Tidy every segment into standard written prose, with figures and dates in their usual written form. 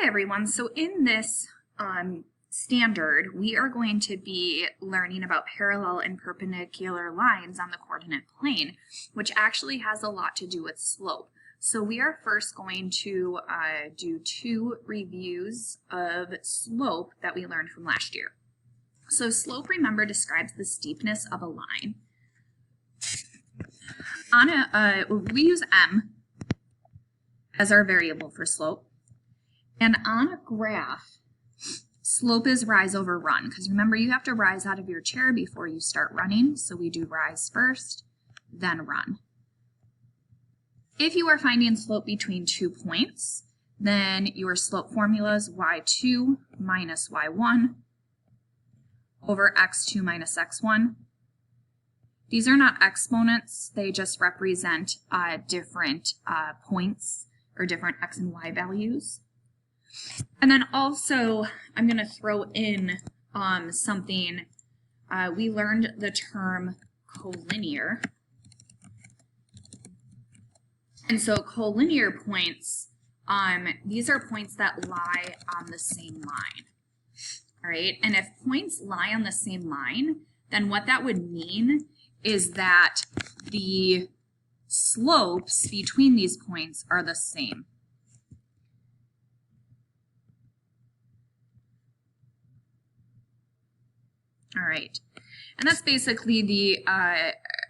Hi everyone, so in this standard we are going to be learning about parallel and perpendicular lines on the coordinate plane, which actually has a lot to do with slope. So we are first going to do two reviews of slope that we learned from last year. So slope, remember, describes the steepness of a line. We use m as our variable for slope. And on a graph, slope is rise over run, because remember you have to rise out of your chair before you start running, so we do rise first, then run. If you are finding slope between 2 points, then your slope formula is y2 minus y1 over x2 minus x1. These are not exponents, they just represent different points or different x and y values. And then also, I'm going to throw in something. We learned the term collinear. And so collinear points, these are points that lie on the same line. All right, and if points lie on the same line, then what that would mean is that the slopes between these points are the same. All right, and that's basically the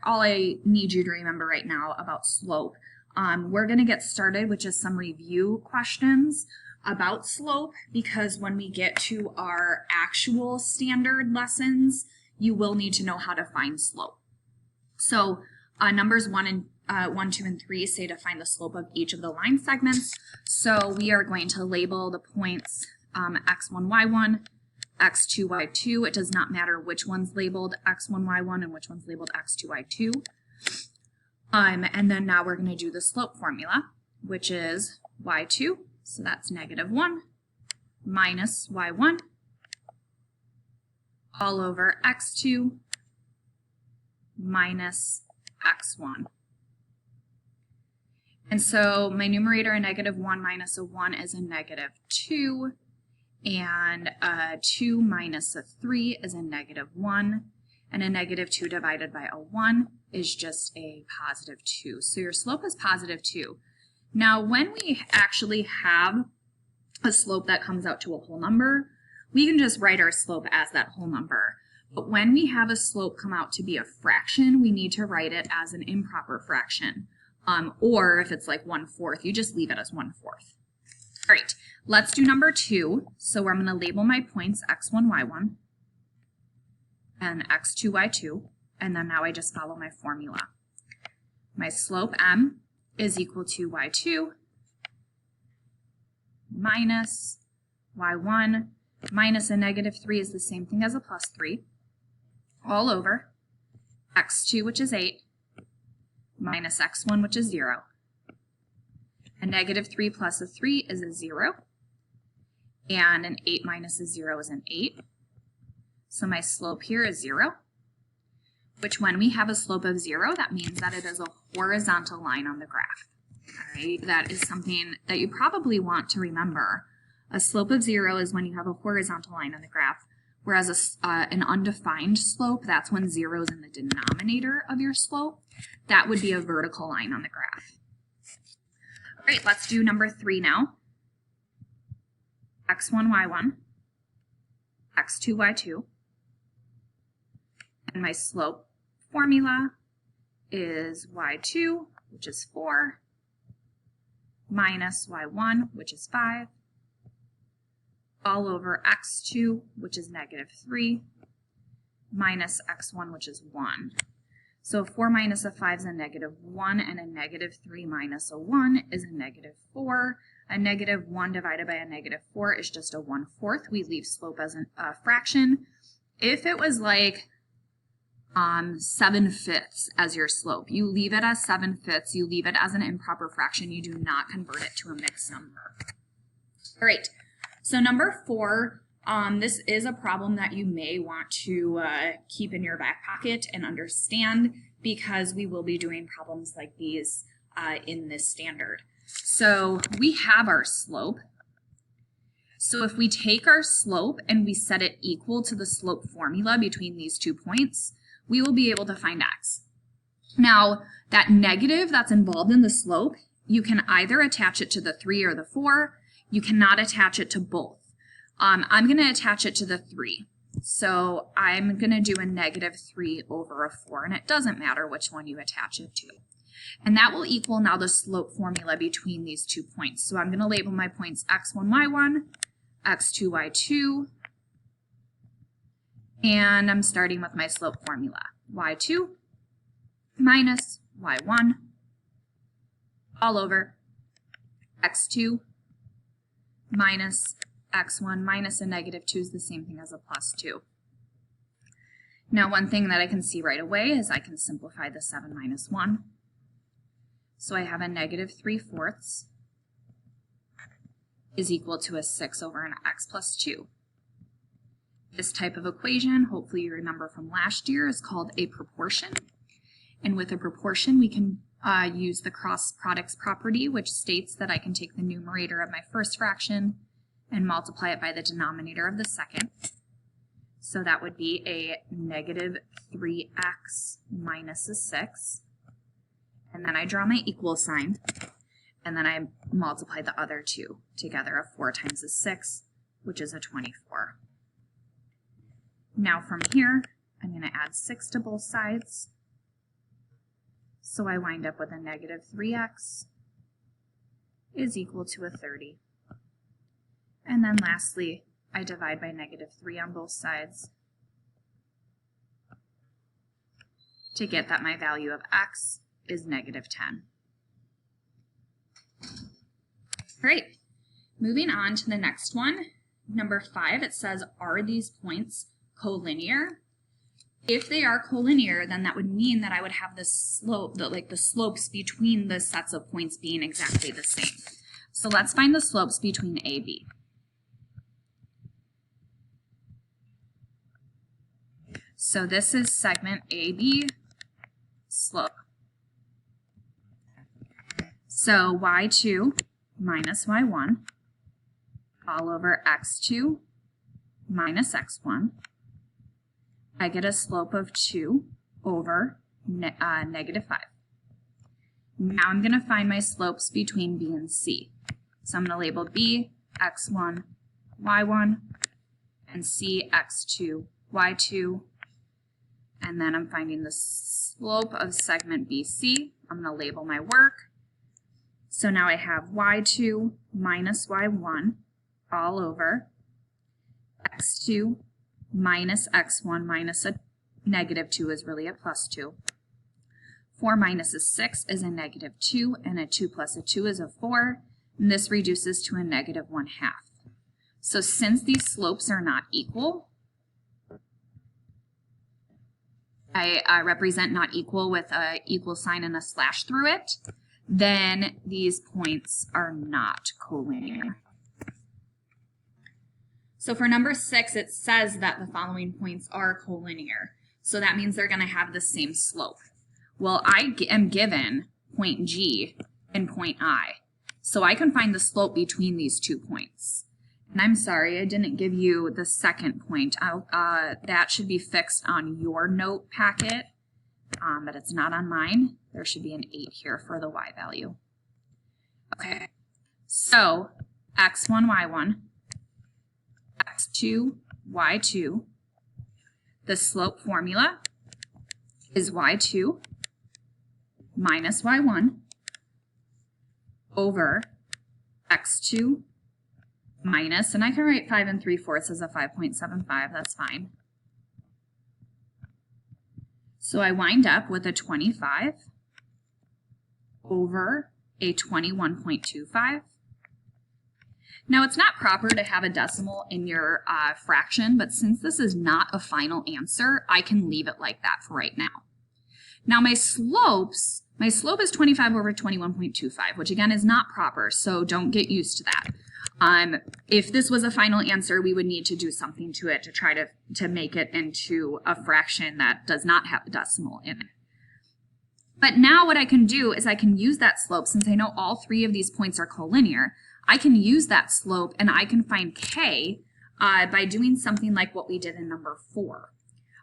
all I need you to remember right now about slope. We're going to get started with just some review questions about slope, because when we get to our actual standard lessons, you will need to know how to find slope. So numbers 1, 2, and 3 say to find the slope of each of the line segments. So we are going to label the points x1, y1, x2, y2. It does not matter which one's labeled x1, y1 and which one's labeled x2, y2. And then now we're going to do the slope formula, which is y2, so that's -1, minus y1, all over x2 minus x1. And so my numerator, a -1 minus a 1 is a -2. And 2 minus a 3 is a -1, and a -2 divided by a 1 is just a +2. So your slope is +2. Now when we actually have a slope that comes out to a whole number, we can just write our slope as that whole number. But when we have a slope come out to be a fraction, we need to write it as an improper fraction. Or if it's like 1/4, you just leave it as 1/4. All right, let's do number 2. So I'm going to label my points x1, y1, and x2, y2, and then now I just follow my formula. My slope m is equal to y2 minus y1 minus a -3 is the same thing as a +3, all over x2, which is 8, minus x1, which is 0. A -3 plus a 3 is a 0, and an 8 minus a 0 is an 8. So my slope here is 0, which when we have a slope of 0, that means that it is a horizontal line on the graph. All right, that is something that you probably want to remember. A slope of 0 is when you have a horizontal line on the graph, whereas an undefined slope, that's when 0 is in the denominator of your slope. That would be a vertical line on the graph. All right, let's do number 3 now. x1, y1, x2, y2, and my slope formula is y2, which is 4, minus y1, which is 5, all over x2, which is -3, minus x1, which is 1. So 4 minus a 5 is a -1, and a -3 minus a 1 is a -4. A -1 divided by a -4 is just a 1/4. We leave slope as a fraction. If it was like 7/5 as your slope, you leave it as 7/5. You leave it as an improper fraction. You do not convert it to a mixed number. All right, so number 4, this is a problem that you may want to keep in your back pocket and understand, because we will be doing problems like these in this standard. So we have our slope, So if we take our slope and we set it equal to the slope formula between these 2 points, we will be able to find x. Now, that negative that's involved in the slope, you can either attach it to the 3 or the 4. You cannot attach it to both. I'm going to attach it to the 3. So I'm going to do a -3 over a 4, and it doesn't matter which one you attach it to. And that will equal now the slope formula between these 2 points. So I'm going to label my points x1, y1, x2, y2, and I'm starting with my slope formula. y2 minus y1 all over x2 minus x1 minus a -2 is the same thing as a +2. Now one thing that I can see right away is I can simplify the 7 minus 1. So I have a -3/4 is equal to a 6 over an x plus 2. This type of equation, hopefully you remember from last year, is called a proportion. And with a proportion, we can use the cross products property, which states that I can take the numerator of my first fraction and multiply it by the denominator of the second. So that would be a -3x minus a 6. And then I draw my equal sign, and then I multiply the other two together. A 4 times a 6, which is a 24. Now from here, I'm going to add 6 to both sides. So I wind up with a -3x is equal to a 30. And then lastly, I divide by -3 on both sides to get that my value of x is -10. Great. Moving on to the next one, number 5, it says, are these points collinear? If they are collinear, then that would mean that I would have the slope, the slopes between the sets of points being exactly the same. So let's find the slopes between A, B. So this is segment AB slope. So y2 minus y1 all over x2 minus x1. I get a slope of 2 over -5. Now I'm going to find my slopes between B and C. So I'm going to label B x1, y1, and C x2, y2. And then I'm finding the slope of segment BC. I'm going to label my work. So now I have y2 minus y1 all over x2 minus x1 minus a -2 is really a +2. 4 minus a 6 is a -2, and a 2 plus a 2 is a 4, and this reduces to a -1/2. So since these slopes are not equal, I represent not equal with a equal sign and a slash through it, then these points are not collinear. So for number 6, it says that the following points are collinear. So that means they're going to have the same slope. Well, I am given point G and point I. So I can find the slope between these 2 points. And I'm sorry, I didn't give you the second point. That should be fixed on your note packet, but it's not on mine. There should be an 8 here for the y value. Okay, so x1, y1, x2, y2. The slope formula is y2 minus y1 over x2 minus, and I can write 5 3/4 as a 5.75, that's fine. So I wind up with a 25 over a 21.25. Now it's not proper to have a decimal in your fraction, but since this is not a final answer, I can leave it like that for right now. Now my slope is 25 over 21.25, which again is not proper, so don't get used to that. If this was a final answer, we would need to do something to it to try to make it into a fraction that does not have a decimal in it. But now what I can do is I can use that slope, since I know all 3 of these points are collinear, I can use that slope and I can find k by doing something like what we did in number 4.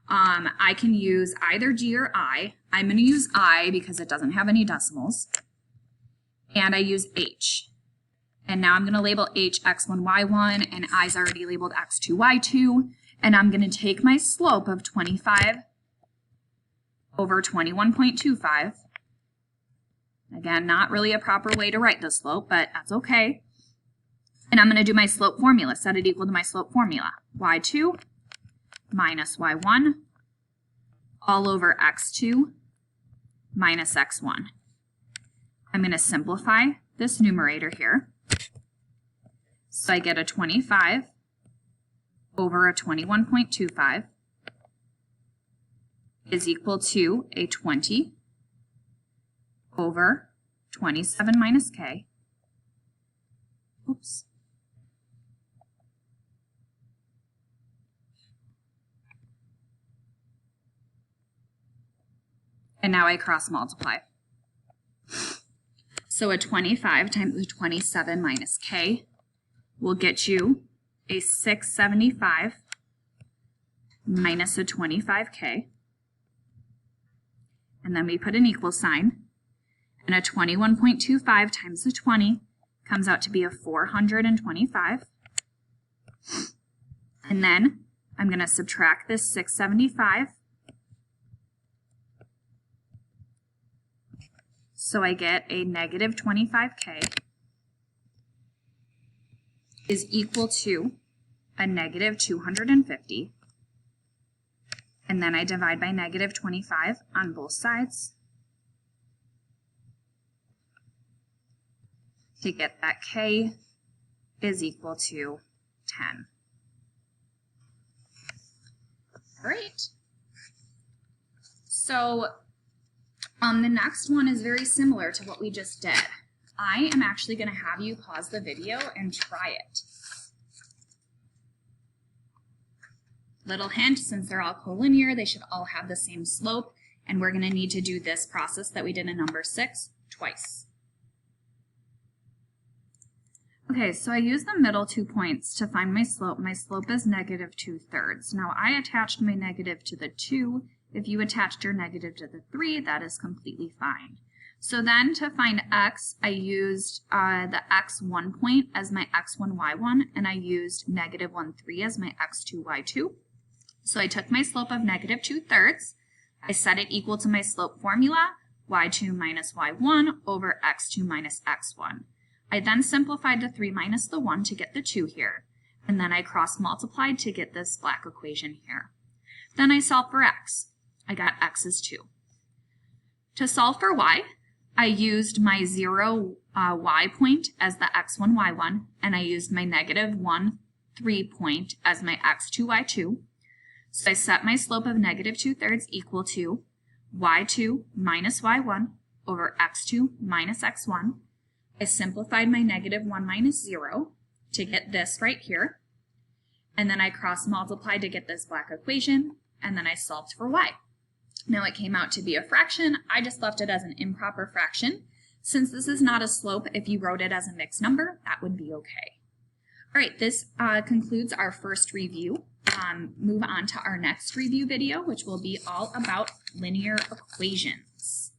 I can use either G or I. I'm going to use I because it doesn't have any decimals. And I use H. And now I'm going to label H x1, y1, and I's already labeled x2, y2. And I'm going to take my slope of 25 over 21.25. Again, not really a proper way to write the slope, but that's okay. And I'm going to do my slope formula, set it equal to my slope formula. y2 minus y1 all over x2 minus x1. I'm going to simplify this numerator here. So I get a 25 over a 21.25 is equal to a 20 over 27 minus k. Oops. And now I cross multiply. So a 25 times the 27 minus k will get you a 675 minus a 25k. And then we put an equal sign. And a 21.25 times the 20 comes out to be a 425. And then I'm going to subtract this 675. So I get a negative 25k is equal to a negative 250. And then I divide by negative 25 on both sides to get that k is equal to 10. All right. So the next one is very similar to what we just did. I am actually going to have you pause the video and try it. Little hint, since they're all collinear, they should all have the same slope, and we're going to need to do this process that we did in number 6 twice. Okay, so I used the middle 2 points to find my slope. My slope is negative 2/3. Now I attached my negative to the 2. If you attached your negative to the 3, that is completely fine. So then to find x, I used the x1 point as my x1, y1, and I used negative 1/3 as my x2, y2. So I took my slope of negative 2/3. I set it equal to my slope formula, y2 minus y1 over x2 minus x1. I then simplified the 3 minus the 1 to get the 2 here, and then I cross multiplied to get this black equation here. Then I solved for x. I got x is 2. To solve for y, I used my 0 y point as the x1, y1, and I used my negative 1, 3 point as my x2, y2. So I set my slope of negative 2/3 equal to y2 minus y1 over x2 minus x1. I simplified my negative 1 minus 0 to get this right here. And then I cross multiplied to get this black equation, and then I solved for y. Now it came out to be a fraction. I just left it as an improper fraction. Since this is not a slope, if you wrote it as a mixed number, that would be okay. All right, this concludes our first review. Move on to our next review video, which will be all about linear equations.